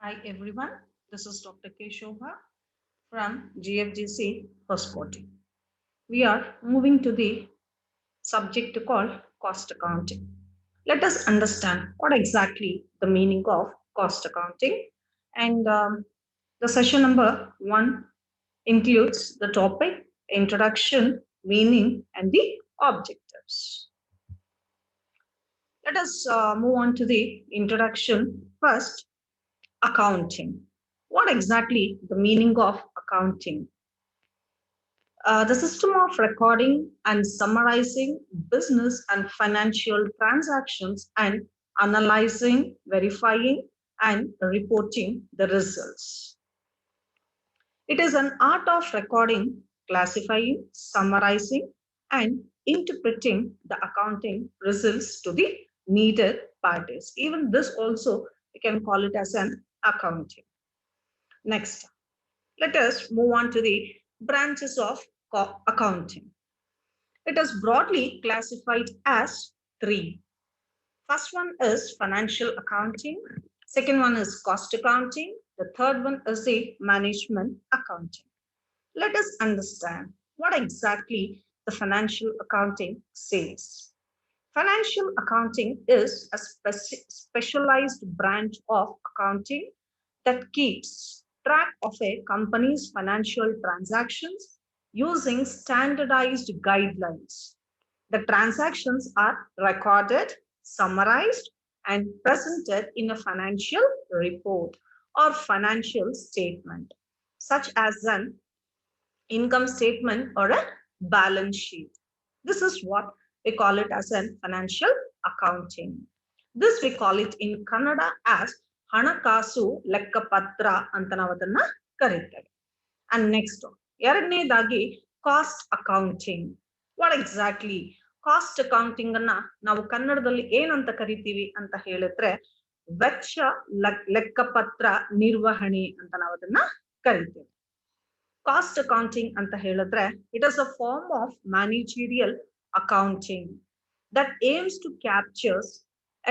Hi everyone, this is Dr. K. Shobha from GFGC Hospitality. We are moving to the subject called cost accounting. Let us understand what exactly the meaning of cost accounting. And the session number 1 includes the topic, introduction, meaning, and the objectives. Let us move on to the introduction. First, accounting. What exactly the meaning of accounting? The system of recording and summarizing business and financial transactions and analyzing, verifying, and reporting the results. It is an art of recording, classifying, summarizing, and interpreting the accounting results to the needed parties. Even this also, we can call it as an accounting. Next, let us move on to the branches of accounting. It is broadly classified as three. First one is financial accounting. Second one is cost accounting. The third one is the management accounting. Let us understand what exactly the financial accounting says. Financial accounting is a specialized branch of accounting that keeps track of a company's financial transactions using standardized guidelines. The transactions are recorded, summarized, and presented in a financial report or financial statement, such as an income statement or a balance sheet. This is what we call it as a financial accounting. This we call it in Kannada as ಹಣಕಾಸು ಲೆಕ್ಕಪತ್ರ ಅಂತ ನಾವು ಅದನ್ನ ಕರೀತೇವೆ. And next, ಎರಡನೇದಾಗಿ cost accounting. What exactly cost accounting ಅನ್ನ ನಾವು ಕನ್ನಡದಲ್ಲಿ ಏನಂತ ಕರಿತೀವಿ ಅಂತ ಹೇಳಿದ್ರೆ ವೆಚ್ಚ ಲೆಕ್ಕಪತ್ರ ನಿರ್ವಹಣೆ ಅಂತ ನಾವು ಅದನ್ನ ಕರಿತೇವೆ. ಕಾಸ್ಟ್ ಅಕೌಂಟಿಂಗ್ ಅಂತ ಹೇಳಿದ್ರೆ it is a form of managerial accounting that aims to capture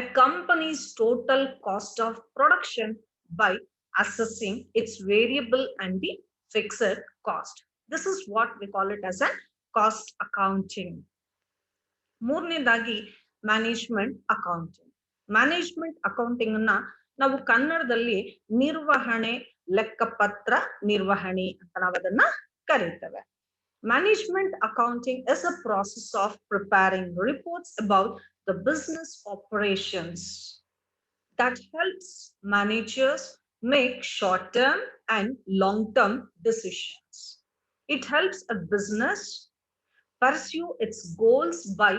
a company's total cost of production by assessing its variable and the fixed cost. This is what we call it as a cost accounting. ಮೂರನೇದಾಗಿ management accounting. Management accounting ಅನ್ನ ನಾವು ಕನ್ನಡದಲ್ಲಿ ನಿರ್ವಹಣೆ ಲೆಕ್ಕಪತ್ರ ನಿರ್ವಹಣೆ ಅಂತ ನಾವು ಅದನ್ನ ಕರೀತೇವೆ. Management accounting is a process of preparing reports about the business operations that helps managers make short-term and long-term decisions. It helps a business pursue its goals by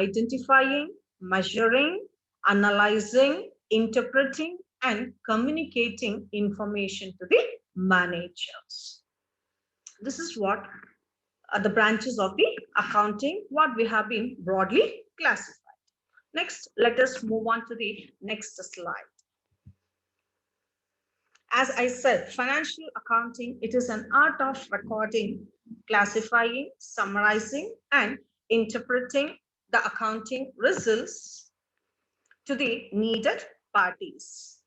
identifying, measuring, analyzing, interpreting, and communicating information to the managers. This is what the branches of the accounting, what we have been broadly classified. Next, let us move on to the next slide. As I said, financial accounting, it is an art of recording, classifying, summarizing, and interpreting the accounting results to the needed parties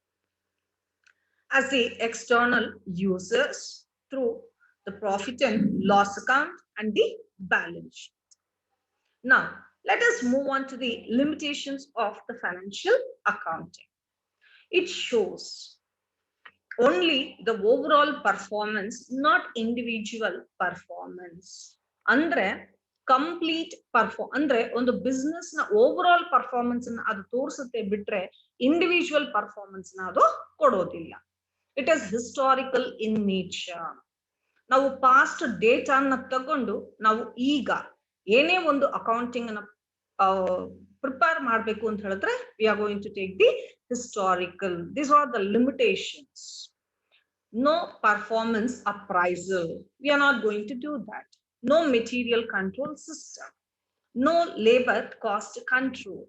as the external users through the profit and loss account and the balance sheet. Now, let us move on to the limitations of the financial accounting. It shows only the overall performance, not individual performance. ಅಂದ್ರೆ complete ಅಂದ್ರೆ ಒಂದು business ನ over all performance ಅದು ತೋರಿಸುತ್ತೆ ಬಿಟ್ರೆ individual performance ಅದು ಕೊಡೋದಿಲ್ಲ. It is historical in nature. ನಾವು ಪಾಸ್ಟ್ ಡೇಟಾನ ತಗೊಂಡು ನಾವು ಈಗ ಏನೇ ಒಂದು ಅಕೌಂಟಿಂಗ್ ನ ಪ್ರಿಪೇರ್ ಮಾಡಬೇಕು ಅಂತ ಹೇಳಿದ್ರೆ we are going to take the historical. These are the limitations. No performance appraisal. We are not going to do that. No material control system. No labor cost control.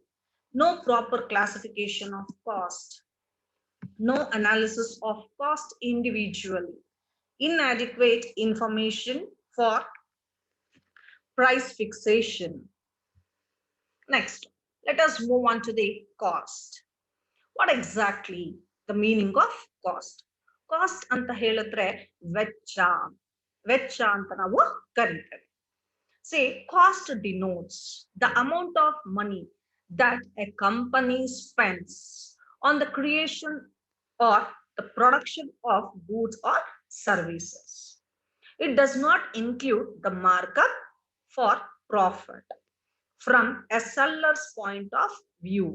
No proper classification of cost. No analysis of cost individually. Inadequate information for price fixation. Next, let us move on to the cost. What exactly the meaning of cost. Cost anta ಹೇಳಿದ್ರೆ ವೆಚ್ಚ, ವೆಚ್ಚ ಅಂತ ನಾವು ಕರೀತೇವೆ. Say cost denotes the amount of money that a company spends on the creation or the production of goods or services. It does not include the markup for profit. From a seller's point of view,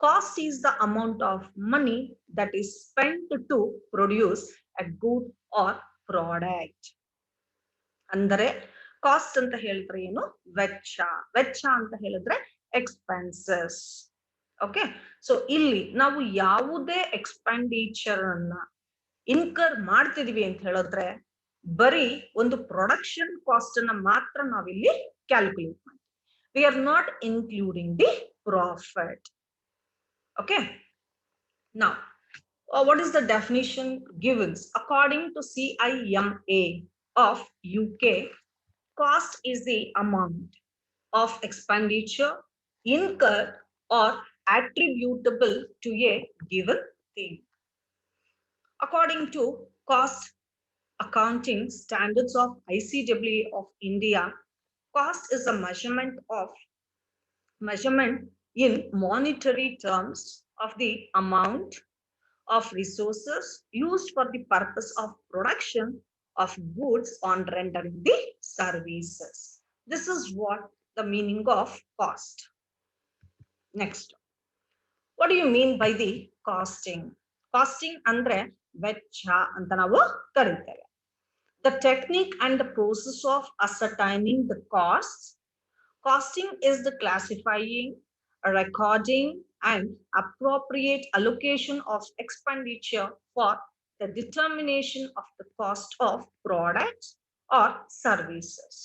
cost is the amount of money that is spent to produce a good or product. ಅಂದರೆ cost ಅಂತ ಹೇಳಿದ್ರೆ ಏನು, ವೆಚ್ಚ. ವೆಚ್ಚ ಅಂತ ಹೇಳಿದ್ರೆ expenses. Okay, so ಇಲ್ಲಿ ನಾವು ಯಾವುದೇ ಎಕ್ಸ್ಪೆಂಡಿಚರ್ ಅನ್ನ ಇನ್ಕರ್ ಮಾಡ್ತಿದೀವಿ ಅಂತ ಹೇಳಿದ್ರೆ ಬರೀ ಒಂದು ಪ್ರೊಡಕ್ಷನ್ ಕಾಸ್ಟ್ ಅನ್ನ ಮಾತ್ರ ನಾವಿಲ್ಲಿ ಕ್ಯಾಲ್ಕುಲೇಟ್ ಮಾಡ್ತೀವಿ. We are not including the profit. Okay, now what is the definition given? According to CIMA of UK, cost is the amount of expenditure incurred or attributable to a given thing. According to cost accounting standards of ICWA of India, cost is a measurement in monetary terms of the amount of resources used for the purpose of production of goods on rendering the services. This is what the meaning of cost. Next, what do you mean by the costing? Costing andre vecha anta navu kariteve. The technique and the process of ascertaining the costs. Costing is the classifying, recording, and appropriate allocation of expenditure for the determination of the cost of products or services,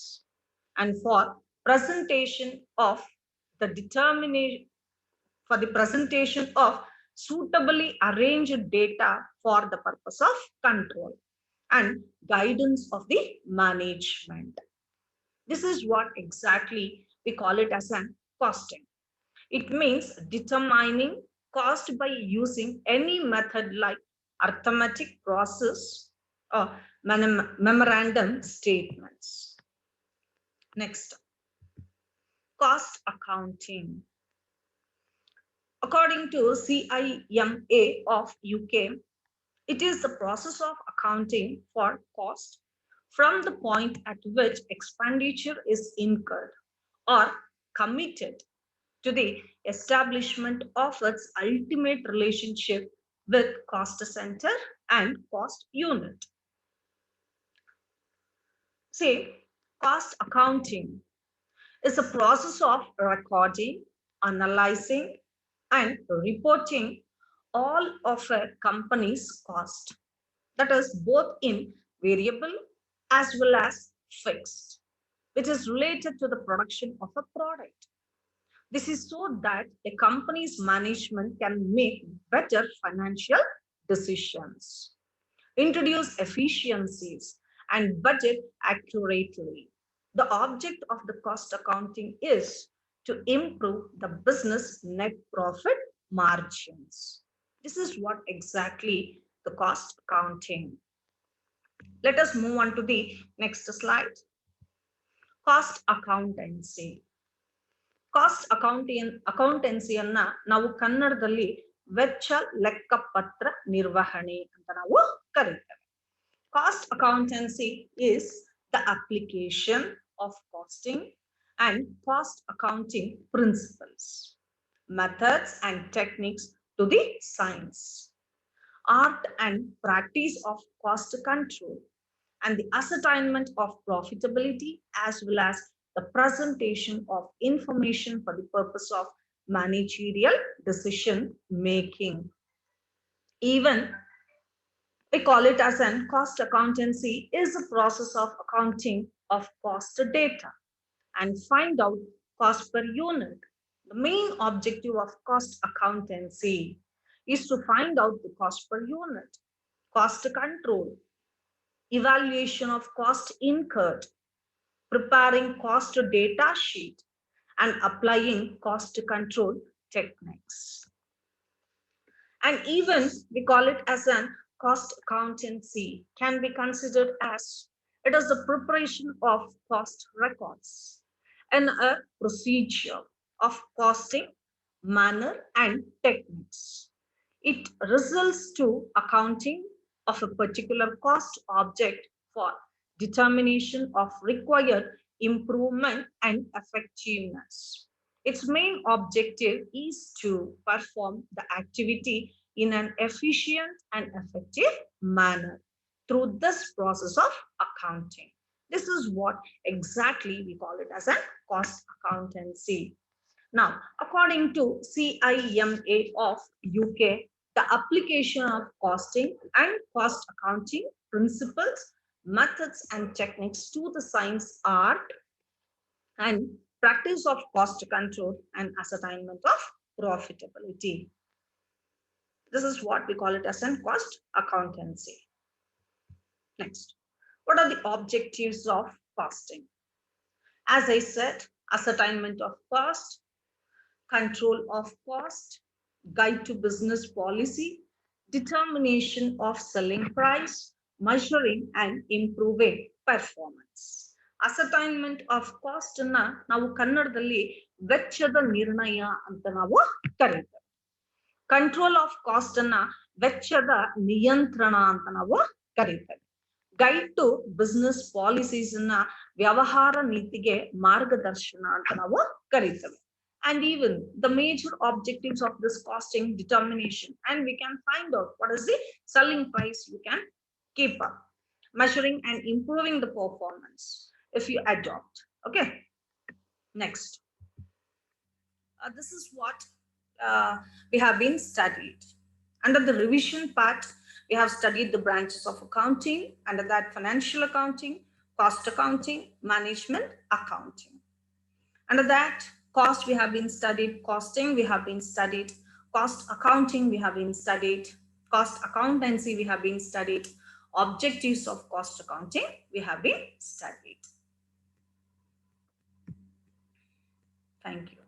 and for presentation of the presentation of suitably arranged data for the purpose of control and guidance of the management. This is what exactly we call it as an costing. It means determining cost by using any method like arithmetic process or memorandum statements. Next, cost accounting. According to CIMA of UK, it is the process of accounting for cost from the point at which expenditure is incurred or committed to the establishment of its ultimate relationship with cost center and cost unit. See, cost accounting is a process of recording, analyzing, and reporting all of a company's cost, that is both in variable as well as fixed, which is related to the production of a product. This is so that a company's management can make better financial decisions, introduce efficiencies, and budget accurately. The object of the cost accounting is to improve the business net profit margins. This is what exactly the cost accounting. Let us move on to the next slide. Cost accountancy. Cost ಅಕೌಂಟೆನ್ಸಿಯನ್ನ ನಾವು ಕನ್ನಡದಲ್ಲಿ ವೆಚ್ಚ ಲೆಕ್ಕಪತ್ರ ನಿರ್ವಹಣೆ ಅಂತ ನಾವು ಕರೀತೇವೆ. Cost accountancy is the application of costing and cost accounting principles, methods and techniques to the science, art and practice of cost control, and the ascertainment of profitability as well as the presentation of information for the purpose of managerial decision making. Even we call it as an cost accountancy is a process of accounting of cost data and find out cost per unit. The main objective of cost accountancy is to find out the cost per unit, cost control, evaluation of cost incurred, preparing cost data sheet, and applying cost control techniques. And even we call it as an cost accountancy, can be considered as it is the preparation of cost records and a procedure of costing manner and techniques. It results to accounting of a particular cost object for determination of required improvement and effectiveness. Its main objective is to perform the activity in an efficient and effective manner through this process of accounting. This is what exactly we call it as a cost accountancy. Now, according to CIMA of UK, the application of costing and cost accounting principles, methods, and techniques to the science, art, and practice of cost control and ascertainment of profitability. This is what we call it as a cost accountancy. Next, what are the objectives of costing? As I said, ascertainment of cost, control of cost, guide to business policy, determination of selling price, measuring and improving performance. Assignment of cost ಅನ್ನ ನಾವು ಕನ್ನಡದಲ್ಲಿ ವೆಚ್ಚದ ನಿರ್ಣಯ ಅಂತ ನಾವು ಕರೀತೇವೆ. Control of cost ಅನ್ನ ವೆಚ್ಚದ ನಿಯಂತ್ರಣ ಅಂತ ನಾವು ಕರೀತೇವೆ. ಗೈಡ್ ಟು ಬಿಸ್ನೆಸ್ ಪಾಲಿಸೀಸ್ ಅನ್ನ ವ್ಯವಹಾರ ನೀತಿಗೆ ಮಾರ್ಗದರ್ಶನ ಅಂತ ನಾವು ಕರೀತೇವೆ. And even the major objectives of this costing determination, and we can find out what is the selling price you can keep up, measuring and improving the performance if you adopt. Okay, next, this is what we have been studied. Under the revision part, we have studied the branches of accounting. Under that, financial accounting, cost accounting, management accounting. Under that, cost we have been studied, costing we have been studied, cost accounting we have been studied, cost accountancy we have been studied, objectives of cost accounting we have been studied. Thank you.